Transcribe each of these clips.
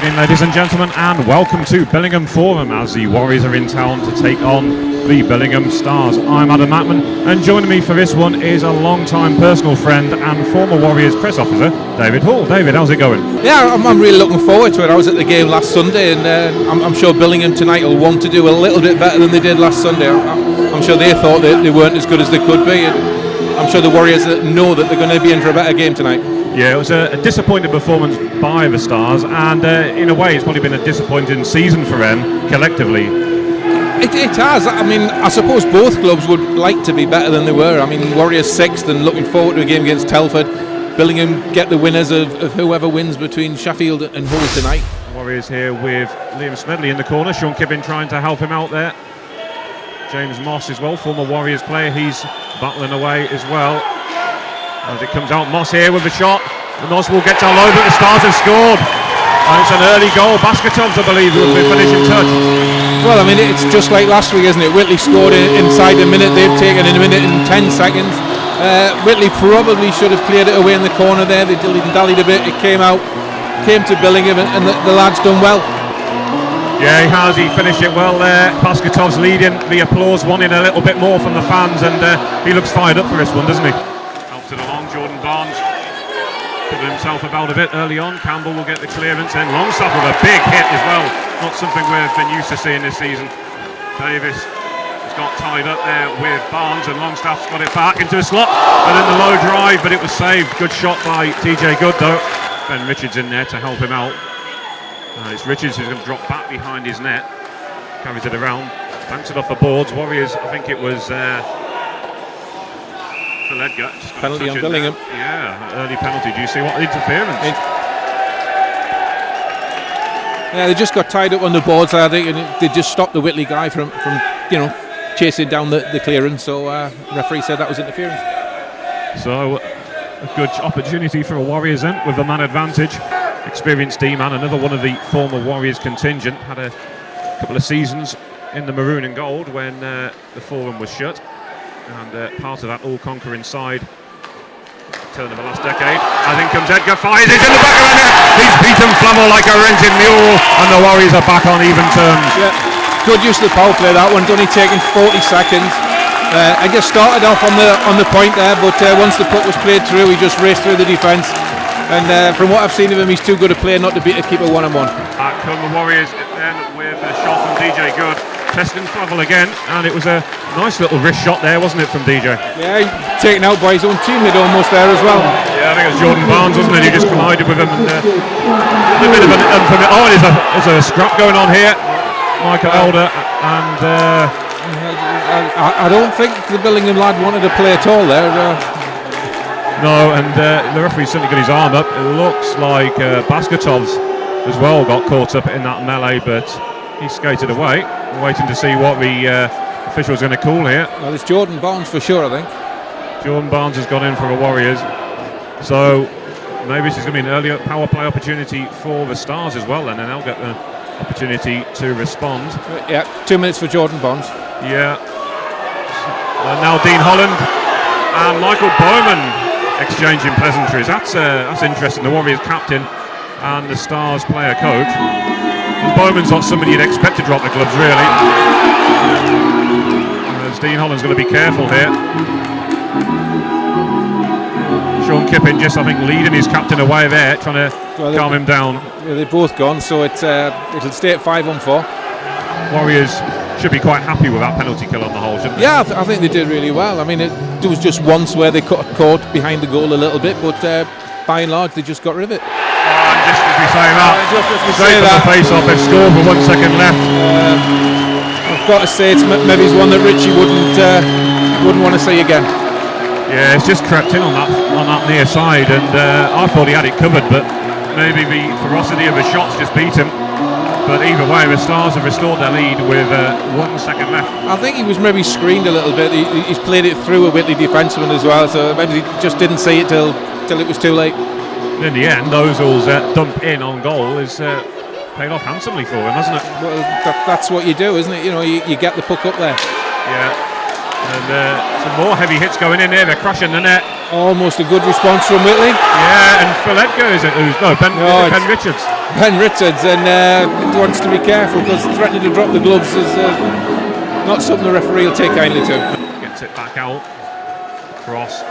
Evening, ladies and gentlemen, and welcome to Billingham Forum as the Warriors are in town to take on the Billingham Stars. I'm Adam Mattman, and joining me for this one is a long-time personal friend and former Warriors press officer, David Hall. David, how's it going? Yeah, I'm really looking forward to it. I was at the game last Sunday, and I'm sure Billingham tonight will want to do a little bit better than they did last Sunday. I'm sure they thought that they weren't as good as they could be, and I'm sure the Warriors know that they're going to be in for a better game tonight. Yeah, it was a disappointing performance by the Stars, and in a way it's probably been a disappointing season for them collectively. It has. I mean, I suppose both clubs would like to be better than they were. I mean, Warriors 6th and looking forward to a game against Telford. Billingham get the winners of whoever wins between Sheffield and Hull tonight. Warriors here with Liam Smedley in the corner, Sean Kibbin trying to help him out there. James Moss as well, former Warriors player, he's battling away as well. As it comes out, Moss here with a shot, and Moss will get down low, but the Stars have scored. And it's an early goal. Basketovs, I believe, will be finishing touch. Well, I mean, it's just like last week, isn't it? Whitley scored inside a minute, they've taken in a minute and 10 seconds. Whitley probably should have cleared it away in the corner there. They dallied a bit, it came to Billingham, and the lad's done well. Yeah, he has. He finished it well there. Basketovs leading the applause, wanting a little bit more from the fans, and he looks fired up for this one, doesn't he? Helps it along. Jordan Barnes put himself about a bit early on. Campbell will get the clearance, and Longstaff with a big hit as well. Not something we've been used to seeing this season. Davis has got tied up there with Barnes, and Longstaff's got it back into a slot, and then the low drive, but it was saved. Good shot by TJ Good though. Ben Richards in there to help him out. It's Richards who's going to drop back behind his net, carries it around, banks it off the boards. Warriors, I think it was Phil Edgar. Penalty on Billingham. Yeah, early penalty. Do you see what interference? Yeah, they just got tied up on the boards, I think, and they just stopped the Whitley guy from chasing down the clearance. So referee said that was interference. So a good opportunity for a Warriors then with the man advantage. Experienced D-man, another one of the former Warriors contingent, had a couple of seasons in the maroon and gold when the Forum was shut, and part of that all-conquering side turn of the last decade. I think comes Edgar, fires it in the back of the net. He's beaten Flamel like a rented mule, and the Warriors are back on even terms. Yeah, good use of the power play that one. Only taking 40 seconds. Edgar started off on the point there, but once the puck was played through, he just raced through the defence. And from what I've seen of him, he's too good a player not to beat a keeper one-on-one. Back come the Warriors then with a shot from DJ Good. Testing Flavel again, and it was a nice little wrist shot there, wasn't it, from DJ? Yeah, taken out by his own teammate almost there as well. Yeah, I think it was Jordan Barnes, wasn't it? He just collided with him. And a bit of an unfamiliar. Oh, there's a scrap going on here. Michael Elder and... I don't think the Billingham lad wanted to play at all there. No, and the referee's certainly got his arm up. It looks like Basketovs as well got caught up in that melee, but he skated away, waiting to see what the official's going to call here. Well, it's Jordan Barnes for sure, I think. Jordan Barnes has gone in for the Warriors, so maybe this is going to be an earlier power play opportunity for the Stars as well, and then they'll get the opportunity to respond. Yeah, 2 minutes for Jordan Barnes. Yeah. Now Dean Holland and Michael Bowman exchanging pleasantries. That's interesting. The Warriors captain and the Stars player coach. Bowman's not somebody you'd expect to drop the gloves, really. As Dean Holland's going to be careful here. Sean Kippin just, I think, leading his captain away there, trying to calm him down. Yeah, they've both gone, so it'll stay at 5-on-4. Warriors should be quite happy with that penalty kill on the whole, shouldn't they? Yeah, I think they did really well. I mean, there was just once where they caught behind the goal a little bit, but by and large, they just got rid of it. And just as we say that, straight from the face-off, they've scored with 1 second left. I've got to say, maybe it's one that Richie wouldn't want to see again. Yeah, it's just crept in on that near side, and I thought he had it covered, but maybe the ferocity of the shots just beat him. But either way, the Stars have restored their lead with 1 second left. I think he was maybe screened a little bit. He's played it through a Whitley defenceman as well, so maybe he just didn't see it till it was too late. In the end, Ozil's dump in on goal is paid off handsomely for him, hasn't it? Well, that's what you do, isn't it? You know, you get the puck up there. Yeah. And some more heavy hits going in there. They're crushing the net. Almost a good response from Whitley. Yeah, and Phil Edgar is it? Ben Richards. Ben Richards, and wants to be careful because threatening to drop the gloves is not something the referee will take kindly to. Gets it back out. Cross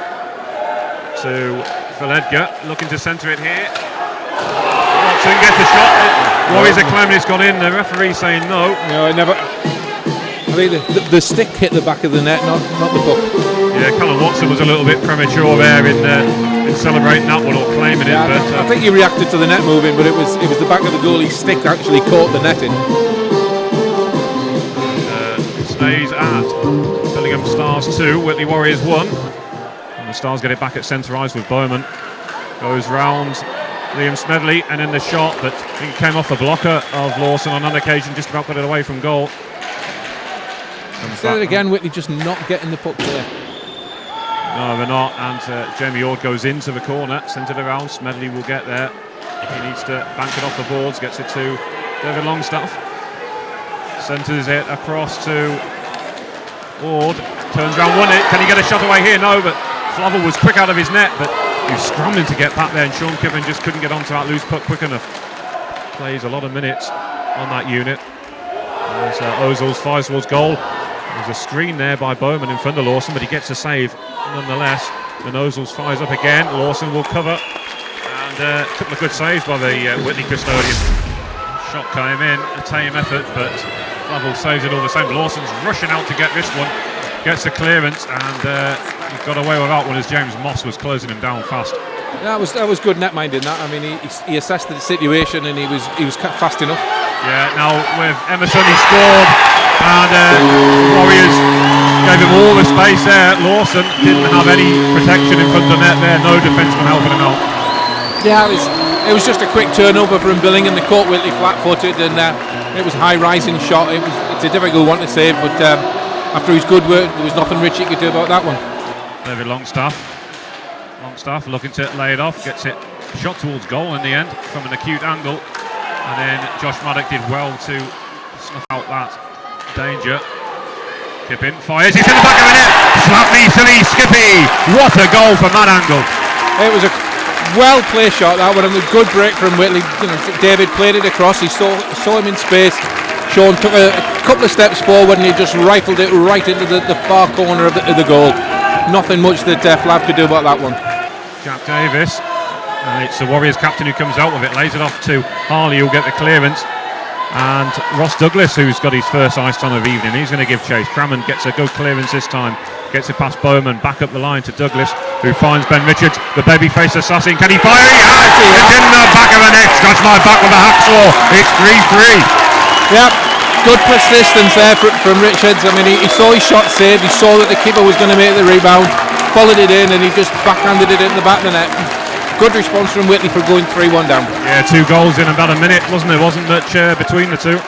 to Phil Edgar, looking to centre it here. Watson gets the shot. Warriors are claiming it's gone in. The referee saying no. No, it never. I think the stick hit the back of the net, not the puck. Yeah, Callum Watson was a little bit premature there in celebrating that one or claiming it. But I think he reacted to the net moving, but it was the back of the goalie's stick that actually caught the netting. It stays at Billingham Stars 2, Whitley Warriors 1. And the Stars get it back at centre ice with Bowman. Goes round Liam Smedley and in the shot, but he came off the blocker of Lawson on one occasion, just about got it away from goal. Say it again, Whitley just not getting the puck there. No, they're not, and Jamie Ord goes into the corner, centred around. Smedley will get there. He needs to bank it off the boards, gets it to David Longstaff. Centres it across to Ord, turns around, won it. Can he get a shot away here? No, but Flavel was quick out of his net, but he was scrambling to get back there, and Sean Kippen just couldn't get onto that loose puck quick enough. Plays a lot of minutes on that unit. As Ozil's fires towards goal. There's a screen there by Bowman in front of Lawson, but he gets a save nonetheless. And Ozils fires up again. Lawson will cover, and a couple of good saves by the Whitley custodian. Shot came in, a tame effort, but Flavel saves it all the same. Lawson's rushing out to get this one, gets the clearance, and he got away with that one as James Moss was closing him down fast. That was good net minding. That, I mean, he assessed the situation and he was fast enough. Yeah. Now with Emerson, he scored, and Warriors gave him all the space there. Lawson didn't have any protection in front of the net there. No defenseman helping him out. Yeah, it was just a quick turnover from Billingham. They caught Whitley flat-footed, and it was a high-rising shot. It's a difficult one to save, but after his good work, there was nothing Richie could do about that one. David Longstaff looking to lay it off, gets it shot towards goal in the end from an acute angle, and then Josh Maddock did well to snuff out that danger. Kippen fires, it's in the back of the net. Slap me silly Skippy, what a goal from that angle. It was a well placed shot, that one, and a good break from Whitley. David played it across, he saw him in space. Sean took a couple of steps forward and he just rifled it right into the far corner of the goal. Nothing much that Flav could do about that one. Jack Davis, it's the Warriors captain who comes out with it, lays it off to Harley, who'll get the clearance, and Ross Douglas, who's got his first ice time of evening, he's going to give chase. Crammond gets a good clearance this time, gets it past Bowman, back up the line to Douglas, who finds Ben Richards, the babyface assassin. Can he fire? He has! It's in the back of the net, scratch my back with a hacksaw. It's 3-3. Yep, good persistence there from Richards. I mean, he saw his shot saved, he saw that the keeper was going to make the rebound, followed it in, and he just backhanded it in the back of the net. Good response from Whitley for going 3-1 down. Yeah, 2 goals in about a minute, wasn't there? Wasn't much between the two.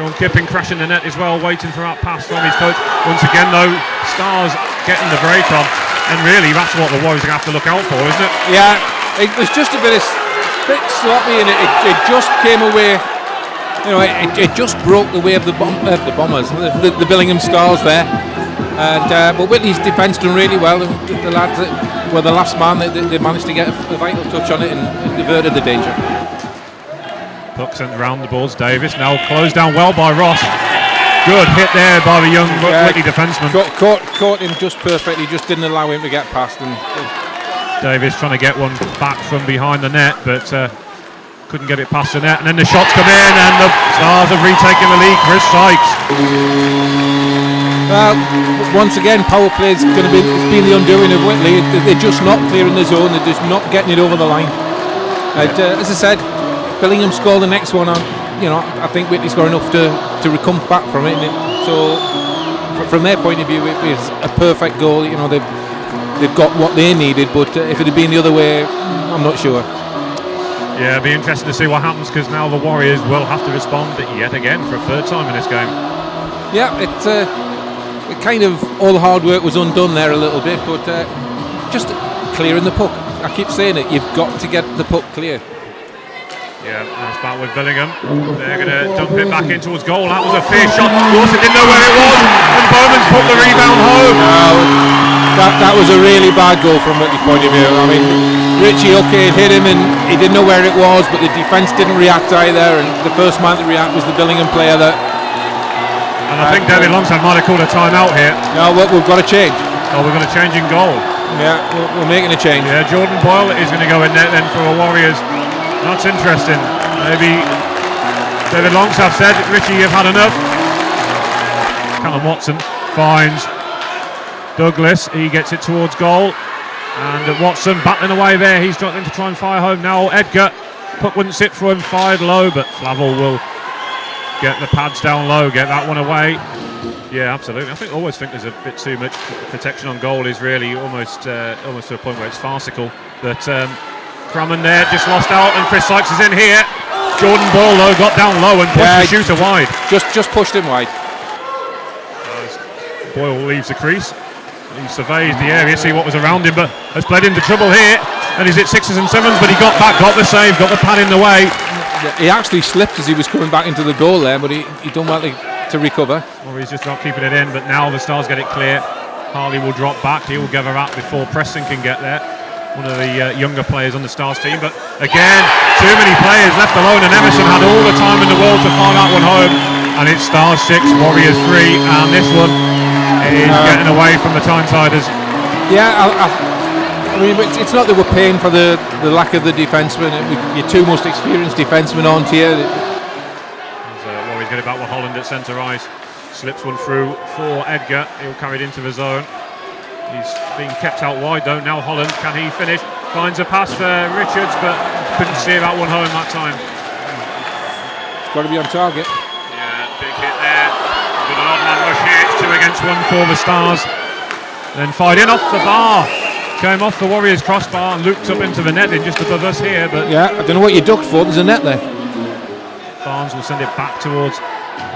Sean Kippen crashing the net as well, waiting for that pass from his coach. Once again, though, Stars getting the break on, and really that's what the Warriors are going to have to look out for, isn't it? Yeah, it was just a bit sloppy, and it just came away. You know, it just broke the way of the Bombers, the Billingham Stars there. And but Whitley's defence done really well. The lads were the last man. They managed to get a vital touch on it and diverted the danger. Puck sent round the balls. Davis now closed down well by Ross. Good hit there by the young Whitley defenceman. Caught him just perfectly. Just didn't allow him to get past. And Davis trying to get one back from behind the net, but couldn't get it past the net. And then the shots come in, and the Stars have retaken the lead. Chris Sykes. Well, once again, power play is going to be the undoing of Whitley. They're just not clearing the zone. They're just not getting it over the line. And, as I said, Billingham scored the next one on. You know, I think Whitley's got enough to come back from it. So, from their point of view, it was a perfect goal. You know, they've got what they needed. But if it had been the other way, I'm not sure. Yeah, it'll be interesting to see what happens, because now the Warriors will have to respond yet again for a third time in this game. Yeah, it kind of all the hard work was undone there a little bit, but just clearing the puck. I keep saying it, you've got to get the puck clear. Yeah, that's back with Billingham. They're going to dump it back in towards goal. That was a fierce shot. Lawson didn't know where it was, and Bowman's put the rebound home. No, That was a really bad goal from Whitley's point of view. I mean, Richie, okay, it hit him and he didn't know where it was, but the defence didn't react either, and the first man to react was the Billingham player. And I think David Longstaff might have called a time-out here. No, we've got to change. Oh, we're going to change in goal. Yeah, we're making a change. Yeah, Jordan Boyle is going to go in net then for a Warriors. That's interesting. Maybe David Longstaff said, Richie, you've had enough. Callum Watson finds Douglas. He gets it towards goal. And Watson battling away there. He's got him to try and fire home now. Edgar. Puck wouldn't sit for him. Fired low, but Flavel will get the pads down low, get that one away. Yeah, absolutely. I always think there's a bit too much protection on goal. Is really almost to a point where it's farcical. But Crammond there just lost out, and Chris Sykes is in here. Jordan Boyle though got down low and pushed the shooter wide. Just pushed him wide. Boyle leaves the crease. He surveys the area, see what was around him, but has bled into trouble here. And he's hit 6s and 7s, but he got back, got the save, got the pad in the way. He actually slipped as he was coming back into the goal there, but he done well to recover. Or he's just not keeping it in, but now the Stars get it clear. Harley will drop back, he will give her out before Preston can get there. One of the younger players on the Stars team, but again, too many players left alone, and Emerson had all the time in the world to fire that one home. And it's Stars 6, Warriors 3, and this one is getting away from the Tynesiders. Yeah, I mean, it's not that we're paying for the lack of the defenseman. Your two most experienced defensemen aren't here. Warriors get it back with Holland at centre ice. Slips one through for Edgar. He'll carry it into the zone. He's being kept out wide though. Now Holland, can he finish? Finds a pass for Richards, but couldn't see that one home that time. It's got to be on target. Yeah, big hit there. With an odd man rush here. It's 2 against 1 for the Stars. Then fired in off the bar. Came off the Warriors crossbar and looped up into the netting just above us here, but yeah, I don't know what you ducked for. There's a net there. Barnes will send it back towards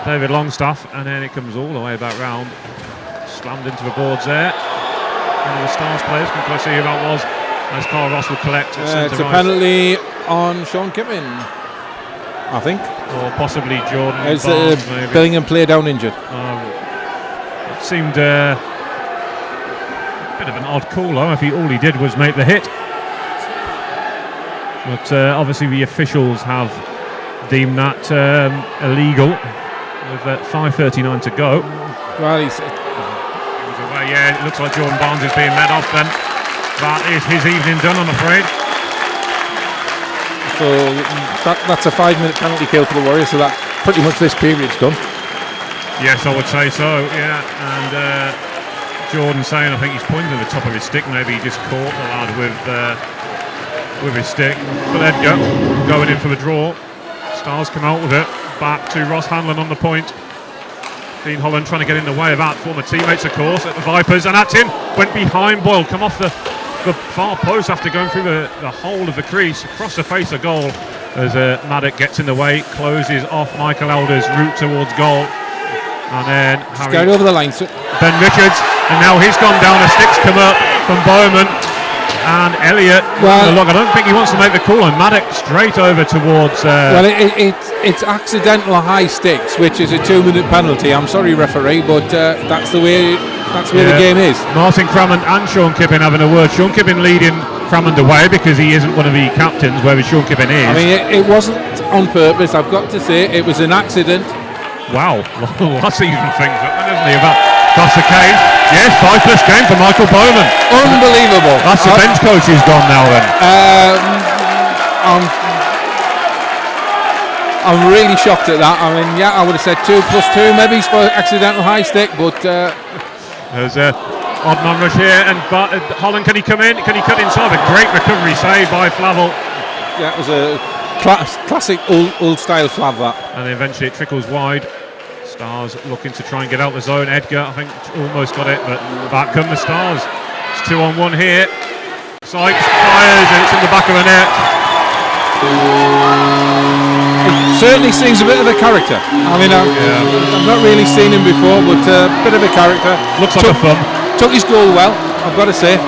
David Longstaff, and then it comes all the way back round. Slammed into the boards there. One of the Stars players can close see who that was, as Carl Ross will collect at it's a penalty on Sean Kipping, I think, or possibly Jordan as Barnes, maybe. Billingham player down injured. It seemed a bit of an odd call though, if all he did was make the hit. But obviously the officials have deemed that illegal with 5:39 to go. Well, he was away. Yeah, it looks like Jordan Barnes is being led off then. That is his evening done, I'm afraid. So that's a 5-minute penalty kill for the Warriors, so that pretty much this period's done. Yes, I would say so, yeah. And Jordan saying, I think he's pointing at the top of his stick, maybe he just caught the lad with his stick. But Edgar going in for the draw. Stars come out with it, back to Ross Hanlon on the point. Dean Holland trying to get in the way of that, former teammates of course at the Vipers, and that's in, went behind Boyle, come off the far post after going through the hole of the crease, across the face of goal, as Maddock gets in the way, closes off Michael Elder's route towards goal. And then Harry over the line. Ben Richards, and now he's gone down. A stick's come up from Bowman and Elliott. Well, look, I don't think he wants to make the call, and Maddock straight over towards. Well, it's accidental high sticks, which is a 2-minute penalty. I'm sorry, referee, but that's the way the game is. Martin Crammond and Sean Kipping having a word. Sean Kipping leading Crammond away because he isn't one of the captains, whereas Sean Kipping is. I mean, it wasn't on purpose. I've got to say, it was an accident. Wow, that's even things up, isn't he? That's the case. Yes, 5+ game for Michael Bowman. Unbelievable. That's the bench coach who's gone now then. I'm really shocked at that. I mean, yeah, I would have said 2+2 maybe for accidental high stick, but there's a odd man rush here, and Holland, can he come in? Can he cut inside? A great recovery save by Flavel. Yeah, it was a classic old style Flav that. And then eventually it trickles wide. Stars looking to try and get out the zone. Edgar, I think, almost got it, but back come the Stars. It's 2-on-1 here. Sykes fires, and it's in the back of the net. It certainly seems a bit of a character. I mean, I've not really seen him before, but a bit of a character. Looks like a thumb. Took his goal well, I've got to say.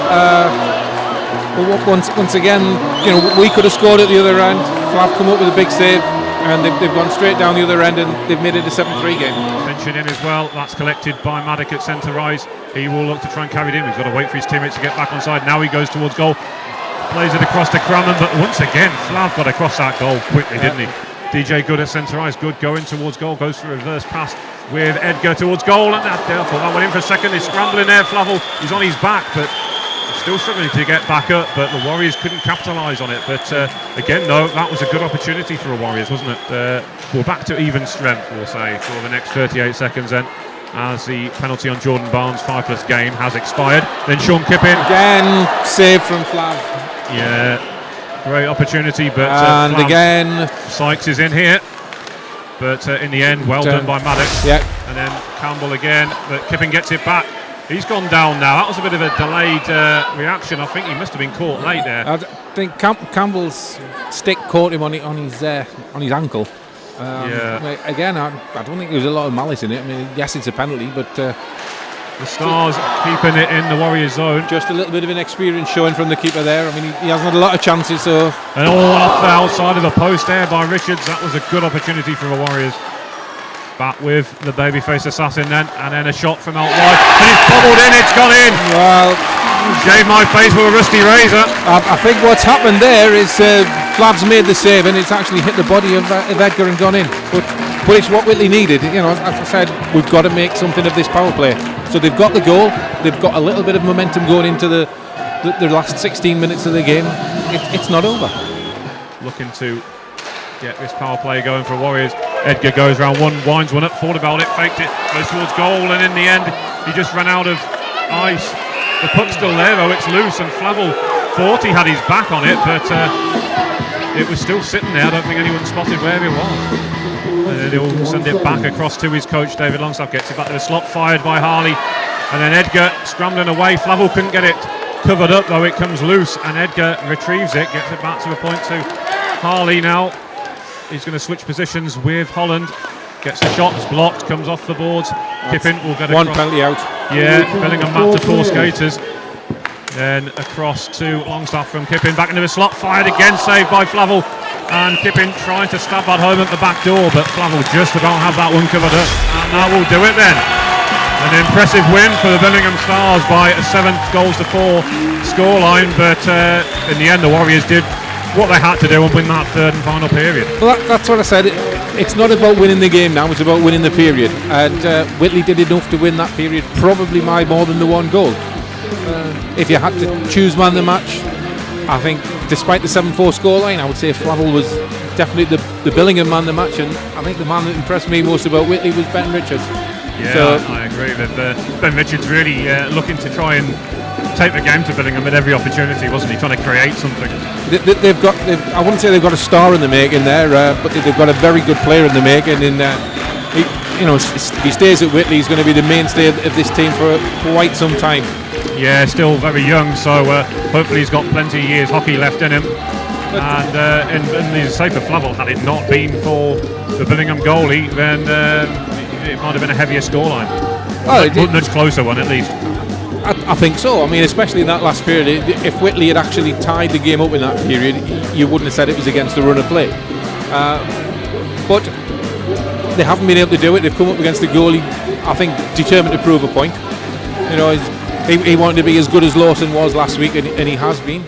But once again, you know, we could have scored at the other end. Flav come up with a big save. and they've gone straight down the other end, and they've made it a 7-3 game. Ventured in as well. That's collected by Maddock at centre ice. He will look to try and carry it in. He's got to wait for his teammates to get back onside. Now he goes towards goal. Plays it across to Crammon, but once again, Flav got across that goal quickly, didn't he? DJ Good at centre ice. Good going towards goal. Goes for a reverse pass with Edgar towards goal, and that therefore that went in for a second. He's scrambling there. Flavel, he's on his back, but still struggling to get back up. But the Warriors couldn't capitalise on it. But again, no, that was a good opportunity for the Warriors, wasn't it? We're back to even strength, we'll say, for the next 38 seconds then, as the penalty on Jordan Barnes' 5+ game has expired. Then Sean Kippin. Again, save from Flav. Yeah, great opportunity, but and again Sykes is in here, but in the end, well done by Maddox. Yeah. And then Campbell again, but Kippin gets it back. He's gone down now. That was a bit of a delayed reaction. I think he must have been caught late there. I think Campbell's stick caught him on his ankle. Yeah. Again, I don't think there was a lot of malice in it. I mean, yes, it's a penalty, but the Stars keeping it in the Warriors zone. Just a little bit of an experience showing from the keeper there. I mean, he hasn't had a lot of chances, so. And all off the outside of the post there by Richards. That was a good opportunity for the Warriors. Back with the babyface assassin then, and then a shot from out wide, and it's bobbled in. It's gone in. Well, gave my face with a rusty razor. I think what's happened there is Flav's made the save, and it's actually hit the body of Edgar and gone in. But it's what Whitley needed. You know, as I said, we've got to make something of this power play. So they've got the goal. They've got a little bit of momentum going into the last 16 minutes of the game. It's not over. Looking to get this power play going for Warriors. Edgar goes round one, winds one up, thought about it, faked it, goes towards goal, and in the end, he just ran out of ice. The puck's still there though, it's loose, and Flavel thought he had his back on it, but it was still sitting there. I don't think anyone spotted where it was. And then he'll send it back across to his coach, David Longstaff, gets it back to the slot, fired by Harley, and then Edgar scrambling away. Flavel couldn't get it covered up though, it comes loose, and Edgar retrieves it, gets it back to a point to Harley now. He's going to switch positions with Holland. Gets the shots blocked, comes off the boards. Kippin will get one across. penalty out. Yeah, Billingham back to 4 skaters. Then across to Longstaff from Kippin. Back into the slot, fired again, saved by Flavel. And Kippin trying to stab that home at the back door, but Flavel just about have that one covered up. And that will do it then. An impressive win for the Billingham Stars by a 7-4 scoreline, but in the end the Warriors did what they had to do and win that third and final period. Well, that's what I said. It's not about winning the game now, it's about winning the period. And Whitley did enough to win that period, probably by more than the one goal. If you had to choose man of the match, I think despite the 7-4 scoreline, I would say Flavel was definitely the Billingham man of the match, and I think the man that impressed me most about Whitley was Ben Richards. Yeah, so, I agree with Ben Richards really looking to try and take the game to Billingham at every opportunity, wasn't he? Trying to create something. I wouldn't say they've got a star in the making there, but they've got a very good player in the making. And if he stays at Whitley, he's going to be the mainstay of this team for quite some time. Yeah, still very young, so hopefully he's got plenty of years hockey left in him. And he's safe for Flavel. Had it not been for the Billingham goalie, then it might have been a heavier scoreline. A much closer one, at least. I think so. I mean, especially in that last period, if Whitley had actually tied the game up in that period, you wouldn't have said it was against the run of play. But they haven't been able to do it. They've come up against the goalie, I think, determined to prove a point. You know, he wanted to be as good as Lawson was last week, and he has been.